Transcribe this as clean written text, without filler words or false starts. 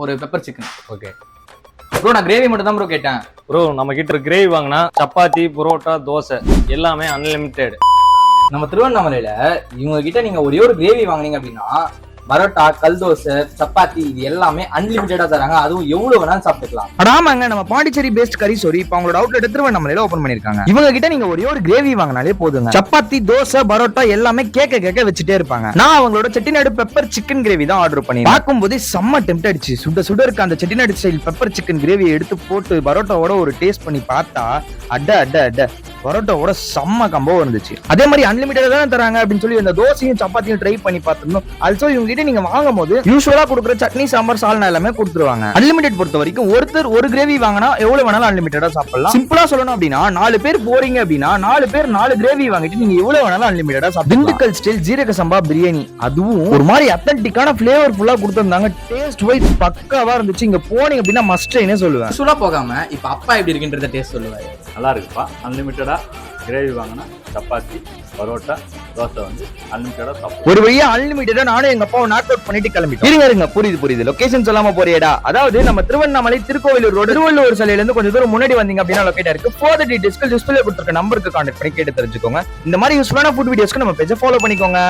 ஒரு pepper chicken. Okay bro நான் gravy மட்டும் தான் ப்ரோ கேட்டேன். ப்ரோ நம்ம கிட்ட கிரேவி வாங்கினா சப்பாத்தி புரோட்டா தோசை எல்லாமே அன்லிமிட்டெட். நம்ம திருவண்ணாமலையில இவங்க கிட்ட நீங்க ஒரே ஒரு கிரேவி வாங்குனீங்க அப்படின்னா பரோட்டா, கல் தோசை, சப்பாத்தி இது எல்லாமே அன்லிமிட்டடா தராங்க. அதுவும் எவ்வளவு வேணாலும் சாப்பிட்டுக்கலாம். ஆமாங்க, நம்ம பாண்டிச்சேரி பேஸ்ட் கரிசோரி இப்ப அவங்களோட அவுட்லெட் திருவண்ணாமலையில ஓபன் பண்ணிருக்காங்க. இவங்க கிட்ட நீங்க ஒரே ஒரு கிரேவி வாங்கினாலே போதுங்க. சப்பாத்தி, தோசை, பரோட்டா எல்லாமே கேட்க வச்சுட்டே இருப்பாங்க. நான் அவங்களோட செட்டிநாடு பெப்பர் சிக்கன் கிரேவி தான் ஆர்டர் பண்ணி பார்க்கும்போது செம்ம டெம்ட் ஆயிடுச்சு. சுட இருக்க அந்த செட்டிநாடு ஸ்டைல் பெப்பர் சிக்கன் கிரேவியை எடுத்து போட்டு பரோட்டாவோட ஒரு டேஸ்ட் பண்ணி பார்த்தா அட பரோட்டாவோட செம்ம கம்போ இருந்துச்சு. அதே மாதிரி அன்லிமிட்டடா தான் தராங்க அப்படின்னு சொல்லி அந்த தோசையும் சப்பாத்தியும் ட்ரை பண்ணி பார்த்திருந்தோம். ஆல்சோ இவங்க கிட்ட நீங்க வாங்கும் போது யூசுவலா கொடுக்குற சட்னி, சாம்பார், சால்னா எல்லாமே கொடுத்துருவாங்க. அன்லிமிட்டட் பொறுத்த வரைக்கும் ஒருத்தர் ஒரு கிரேவி வாங்கினா எவ்வளவு வேணாலும் அன்லிமிட்டடா சாப்பிடலாம். சிம்பிளா சொல்லணும் அப்படின்னா 4 பேர் போறீங்க அப்படின்னா 4 பேர் 4 கிரேவி வாங்கிட்டு நீங்க எவ்வளவு வேணாலும் அன்லிமிட்டடா சாப்பிடலாம். திண்டுக்கல் ஸ்டைல் ஜீரக சம்பா பிரியாணி, அதுவும் ஒரு மாதிரி அத்தன்டிக்கான ஃபிளேவர்ஃபுல்லா கொடுத்திருந்தாங்க. டேஸ்ட் வைஸ் பக்காவா இருந்துச்சு. இங்க போனீங்க அப்படின்னா மஸ்ட் ட்ரைனே சொல்லுவேன். சுலா போகாம இப்ப அப்பா எப்படி இருக்குன்றத டேஸ்ட் சொல்லுவாரு. நல்லா இருக்குப்பா. அன்லிமிட்டடா கிரேவி வாங்கினா சப்பாத்தி பரோட்டா தோசை வந்து அன்லிமிட்டடா சாப்பிடுவோம். ஒரு வழியா அன்லிமிட்டடா நானும் எங்க அப்பாவை நாக் அவுட் பண்ணிட்டு கிளம்பிட்டோம். இருங்க புரியுது. லொகேஷன் சொல்லாம போறியடா. அதாவது நம்ம திருவண்ணாமலை திருக்கோவிலூர் ரோடு திருவள்ளுவர் சிலையில இருந்து கொஞ்சம் தூரம் முன்னாடி வந்தீங்க அப்படின்னா லொகேட்டா இருக்கு. ஃபர்தர் டீடைல்ஸ்க்கு டிஸ்பிளே கொடுத்திருக்க நம்பருக்கு கான்டாக்ட் பண்ணி கேட்டு தெரிஞ்சுக்கோங்க. இந்த மாதிரி யூஸ்ஃபுல்லான ஃபுட் வீடியோஸ்க்கு நம்ம பேஜை ஃபாலோ பண்ணிக்கோங்க.